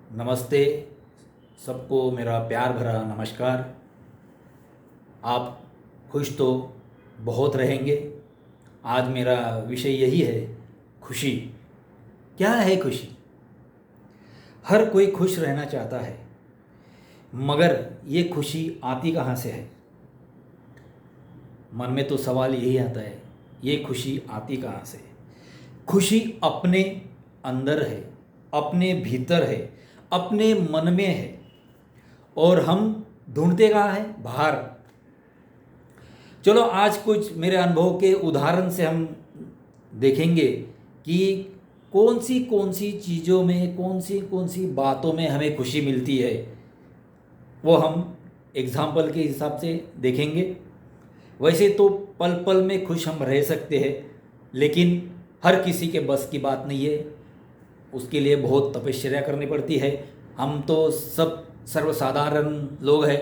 नमस्ते। सबको मेरा प्यार भरा नमस्कार। आप खुश तो बहुत रहेंगे। आज मेरा विषय यही है, खुशी। क्या है खुशी? हर कोई खुश रहना चाहता है, मगर ये खुशी आती कहाँ से है? मन में तो सवाल यही आता है, ये खुशी आती कहाँ से? खुशी अपने अंदर है, अपने भीतर है, अपने मन में है। और हम ढूंढते कहाँ हैं? बाहर। चलो आज कुछ मेरे अनुभव के उदाहरण से हम देखेंगे कि कौन सी चीज़ों में, कौन सी बातों में हमें खुशी मिलती है। वो हम एग्जाम्पल के हिसाब से देखेंगे। वैसे तो पल पल में खुश हम रह सकते हैं, लेकिन हर किसी के बस की बात नहीं है। उसके लिए बहुत तपस्या करनी पड़ती है। हम तो सब सर्वसाधारण लोग हैं।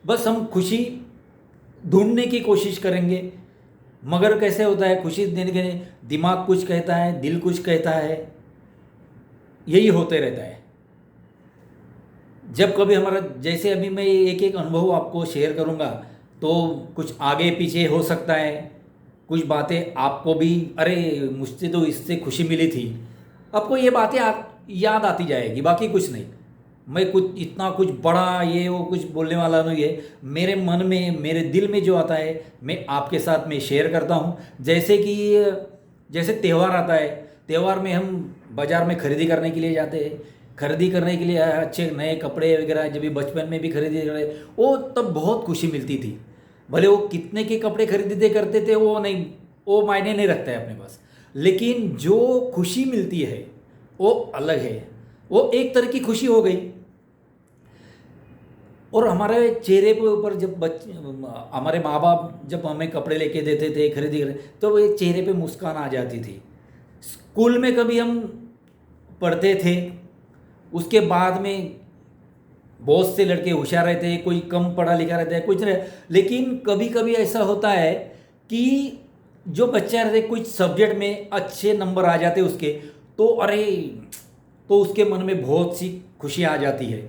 बस हम खुशी ढूंढने की कोशिश करेंगे, मगर कैसे होता है? खुशी देने के लिए दिमाग कुछ कहता है, दिल कुछ कहता है, यही होते रहता है। जब कभी हमारा, जैसे अभी मैं एक एक अनुभव आपको शेयर करूंगा, तो कुछ आगे पीछे हो सकता है। कुछ बातें आपको भी, अरे मुझसे तो इससे खुशी मिली थी, आपको ये बातें याद आती जाएगी, बाकी कुछ नहीं। मैं कुछ इतना कुछ बड़ा ये वो कुछ बोलने वाला नहीं है। मेरे मन में, मेरे दिल में जो आता है, मैं आपके साथ में शेयर करता हूँ। जैसे कि जैसे त्यौहार आता है, त्यौहार में हम बाज़ार में खरीदी करने के लिए जाते हैं। खरीदी करने के लिए अच्छे नए कपड़े वगैरह, जब भी बचपन में भी खरीदी करे, वो तब बहुत खुशी मिलती थी। भले वो कितने के कपड़े खरीदते करते थे, वो नहीं, वो मायने नहीं रखता है अपने पास। लेकिन जो खुशी मिलती है वो अलग है। वो एक तरह की खुशी हो गई। और हमारे चेहरे पे ऊपर जब बच्चे, हमारे माँ बाप जब हमें कपड़े लेके देते थे, खरीदी कर, तो वो एक चेहरे पे मुस्कान आ जाती थी। स्कूल में कभी हम पढ़ते थे, उसके बाद में बहुत से लड़के होशियार रहते हैं, कोई कम पढ़ा लिखा रहता है, कुछ रहे। लेकिन कभी कभी ऐसा होता है कि जो बच्चा रहते, कुछ सब्जेक्ट में अच्छे नंबर आ जाते उसके, तो अरे, तो उसके मन में बहुत सी खुशी आ जाती है।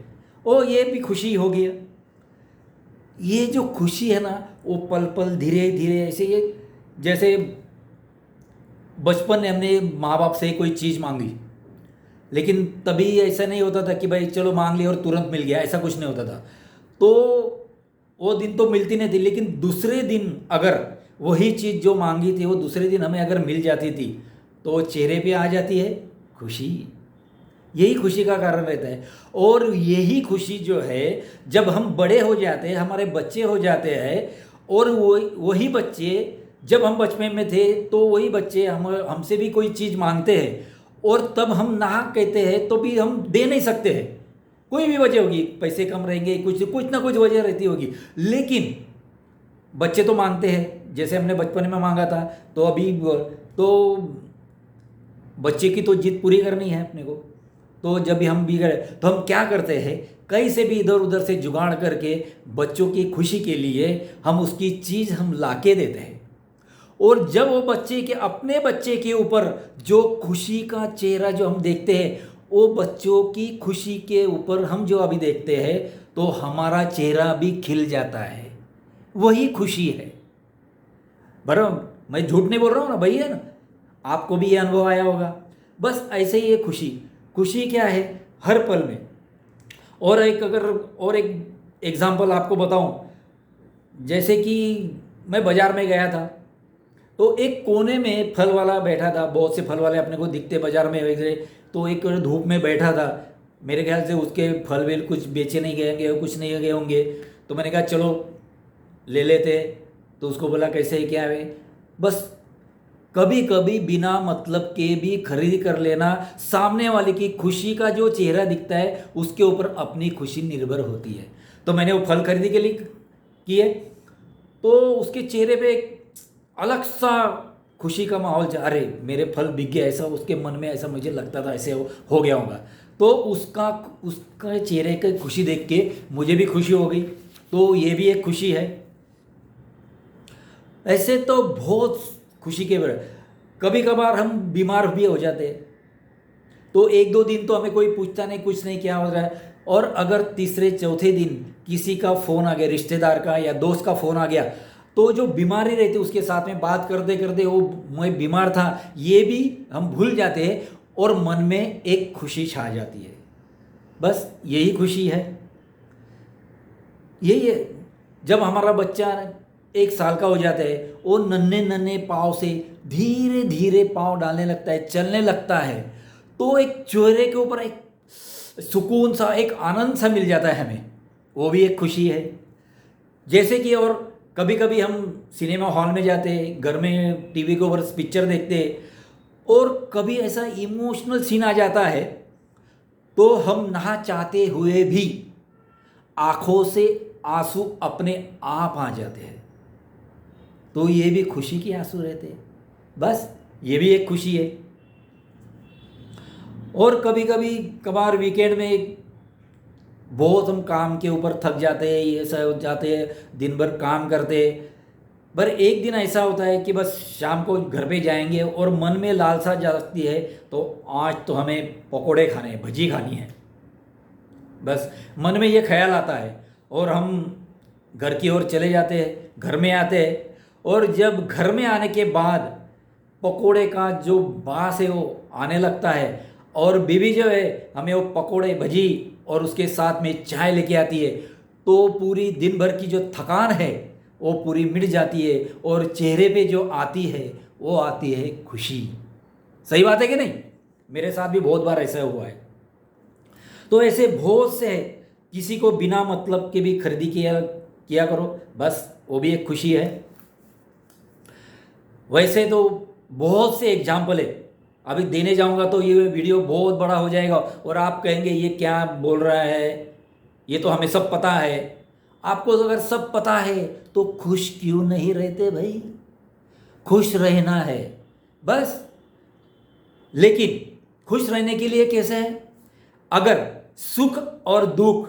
ओ, ये भी खुशी हो गया। ये जो खुशी है ना, वो पल पल धीरे धीरे ऐसे, ये जैसे बचपन में हमने माँ बाप से कोई चीज़ मांगी, लेकिन तभी ऐसा नहीं होता था कि भाई चलो मांग लिया और तुरंत मिल गया, ऐसा कुछ नहीं होता था। तो वो दिन तो मिलती नहीं थी, लेकिन दूसरे दिन अगर वही चीज़ जो मांगी थी वो दूसरे दिन हमें अगर मिल जाती थी, तो चेहरे पे आ जाती है खुशी। यही खुशी का कारण रहता है। और यही खुशी जो है, जब हम बड़े हो जाते हैं, हमारे बच्चे हो जाते हैं, और वही बच्चे, जब हम बचपन में थे तो वही बच्चे हमसे भी कोई चीज़ मांगते हैं, और तब हम ना कहते हैं, तो भी हम दे नहीं सकते हैं। कोई भी वजह होगी, पैसे कम रहेंगे, कुछ कुछ ना कुछ वजह रहती होगी, लेकिन बच्चे तो मांगते हैं। जैसे हमने बचपन में मांगा था, तो अभी तो बच्चे की तो जिद पूरी करनी है अपने को। तो जब भी हम बिगड़े, तो हम क्या करते हैं, कहीं से भी इधर उधर से जुगाड़ करके बच्चों की खुशी के लिए हम उसकी चीज़ हम लाके देते हैं। और जब वो बच्चे के, अपने बच्चे के ऊपर जो खुशी का चेहरा जो हम देखते हैं, वो बच्चों की खुशी के ऊपर हम जो अभी देखते हैं, तो हमारा चेहरा भी खिल जाता है। वही खुशी है। बराबर, मैं झूठ नहीं बोल रहा हूँ ना भैया ना। आपको भी ये अनुभव आया होगा। बस ऐसे ही ये खुशी, खुशी क्या है? हर पल में। और एक, अगर और एक एग्जांपल आपको बताऊं, जैसे कि मैं बाजार में गया था, तो एक कोने में फल वाला बैठा था। बहुत से फल वाले अपने को दिखते बाजार में वैसे। तो एक धूप में बैठा था। मेरे ख्याल से उसके फल वेल कुछ बेचे नहीं गए होंगे, कुछ नहीं गए होंगे। तो मैंने कहा चलो ले लेते। तो उसको बोला कैसे है, क्या है? बस कभी कभी बिना मतलब के भी खरीदी कर लेना। सामने वाले की खुशी का जो चेहरा दिखता है, उसके ऊपर अपनी खुशी निर्भर होती है। तो मैंने वो फल खरीदी के लिए किए, तो उसके चेहरे पे एक अलग सा खुशी का माहौल अरे मेरे फल बिक गए, ऐसा उसके मन में, ऐसा मुझे लगता था ऐसे हो गया होगा। तो उसका उसका चेहरे की खुशी देख के मुझे भी खुशी हो गई। तो ये भी एक खुशी है। ऐसे तो बहुत खुशी के बारे। कभी कभार हम बीमार भी हो जाते हैं। तो एक दो दिन तो हमें कोई पूछता नहीं, कुछ नहीं, क्या हो रहा है। और अगर तीसरे चौथे दिन किसी का फ़ोन आ गया, रिश्तेदार का या दोस्त का फ़ोन आ गया, तो जो बीमारी रहती है उसके साथ में बात करते करते वो मैं बीमार था ये भी हम भूल जाते हैं और मन में एक खुशी छा जाती है। बस यही खुशी है। यही है, जब हमारा बच्चा 1 साल का हो जाता है, वो नन्हे नन्हे पाँव से धीरे धीरे पाँव डालने लगता है, चलने लगता है, तो एक चेहरे के ऊपर एक सुकून सा, एक आनंद सा मिल जाता है हमें, वो भी एक खुशी है। जैसे कि और कभी कभी हम सिनेमा हॉल में जाते हैं, घर में टीवी के ऊपर पिक्चर देखते हैं, और कभी ऐसा इमोशनल सीन आ जाता है तो हम ना चाहते हुए भी आंखों से आंसू अपने आप आ जाते हैं, तो ये भी खुशी के आंसू रहते हैं। बस ये भी एक खुशी है। और कभी कभी कभार वीकेंड में बहुत हम काम के ऊपर थक जाते हैं, ऐसा हो जाते हैं, दिन भर काम करते हैं, पर एक दिन ऐसा होता है कि बस शाम को घर पे जाएंगे और मन में लालसा जागती है, तो आज तो हमें पकोड़े खाने हैं, भजी खानी है। बस मन में ये ख्याल आता है और हम घर की ओर चले जाते हैं, घर में आते हैं, और जब घर में आने के बाद पकोड़े का जो बास है वो आने लगता है, और बीवी जो है हमें वो पकोड़े भजी और उसके साथ में चाय लेके आती है, तो पूरी दिन भर की जो थकान है वो पूरी मिट जाती है, और चेहरे पे जो आती है वो आती है खुशी। सही बात है कि नहीं? मेरे साथ भी बहुत बार ऐसा हुआ है। तो ऐसे बहुत से है, किसी को बिना मतलब के भी खरीदी किया करो, बस वो भी एक खुशी है। वैसे तो बहुत से एग्जाम्पल है, अभी देने जाऊंगा तो ये वीडियो बहुत बड़ा हो जाएगा और आप कहेंगे ये क्या बोल रहा है, ये तो हमें सब पता है। आपको अगर सब पता है तो खुश क्यों नहीं रहते भाई? खुश रहना है बस। लेकिन खुश रहने के लिए कैसे है? अगर सुख और दुख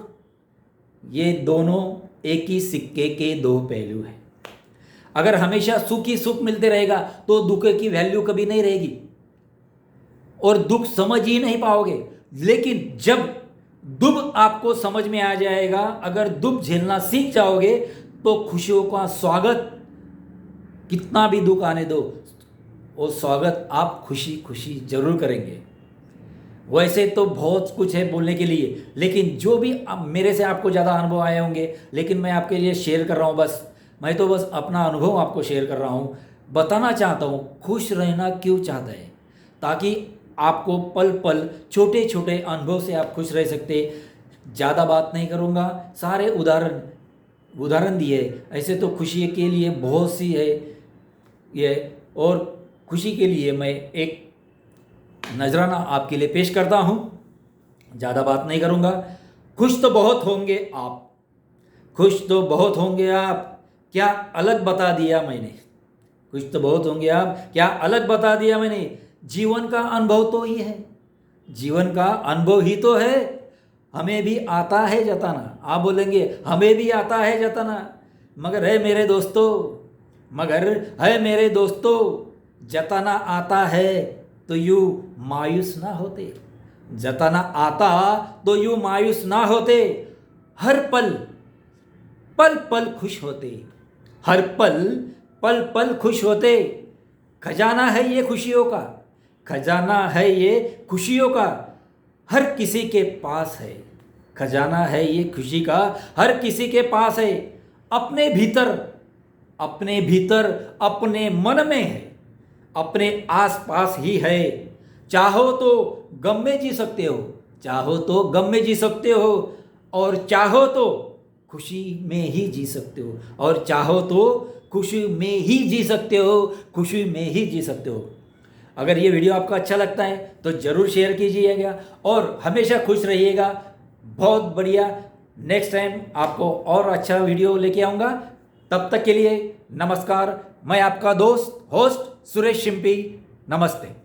ये दोनों एक ही सिक्के के दो पहलू हैं। अगर हमेशा सुख ही सुख मिलते रहेगा तो दुख की वैल्यू कभी नहीं रहेगी और दुख समझ ही नहीं पाओगे। लेकिन जब दुख आपको समझ में आ जाएगा, अगर दुख झेलना सीख जाओगे, तो खुशियों का स्वागत, कितना भी दुख आने दो, वो स्वागत आप खुशी खुशी जरूर करेंगे। वैसे तो बहुत कुछ है बोलने के लिए, लेकिन जो भी मेरे से आपको ज़्यादा अनुभव आए होंगे, लेकिन मैं आपके लिए शेयर कर रहा हूँ। मैं तो बस अपना अनुभव आपको शेयर कर रहा हूँ, बताना चाहता हूँ खुश रहना क्यों चाहता है, ताकि आपको पल पल छोटे छोटे अनुभव से आप खुश रह सकते। ज़्यादा बात नहीं करूँगा, सारे उदाहरण दिए। ऐसे तो खुशी के लिए बहुत सी है ये, और खुशी के लिए मैं एक नजराना आपके लिए पेश करता हूँ। ज़्यादा बात नहीं करूँगा। खुश तो बहुत होंगे आप, खुश तो बहुत होंगे आप, क्या अलग बता दिया मैंने। खुश तो बहुत होंगे आप, क्या अलग बता दिया मैंने। जीवन का अनुभव तो ही है, जीवन का अनुभव ही तो है। हमें भी आता है जताना। आप बोलेंगे हमें भी आता है जताना, मगर है मेरे दोस्तों, मगर है मेरे दोस्तों, जताना आता है तो यूँ मायूस ना होते। जताना आता तो यूँ मायूस ना होते। हर पल पल पल खुश होते, हर पल पल पल खुश होते। खजाना है ये खुशियों का, खजाना है ये खुशियों का, हर किसी के पास है। खजाना है ये खुशी का, हर किसी के पास है। अपने भीतर, अपने भीतर, अपने मन में है, अपने आसपास ही है। चाहो तो गम में जी सकते हो, चाहो तो गम में जी सकते हो, और चाहो तो खुशी में ही जी सकते हो, और चाहो तो खुशी में ही जी सकते हो, खुशी में ही जी सकते हो। अगर ये वीडियो आपको अच्छा लगता है तो ज़रूर शेयर कीजिएगा और हमेशा खुश रहिएगा। बहुत बढ़िया, नेक्स्ट टाइम आपको और अच्छा वीडियो लेके आऊँगा। तब तक के लिए नमस्कार। मैं आपका दोस्त होस्ट सुरेश शिंपी। नमस्ते।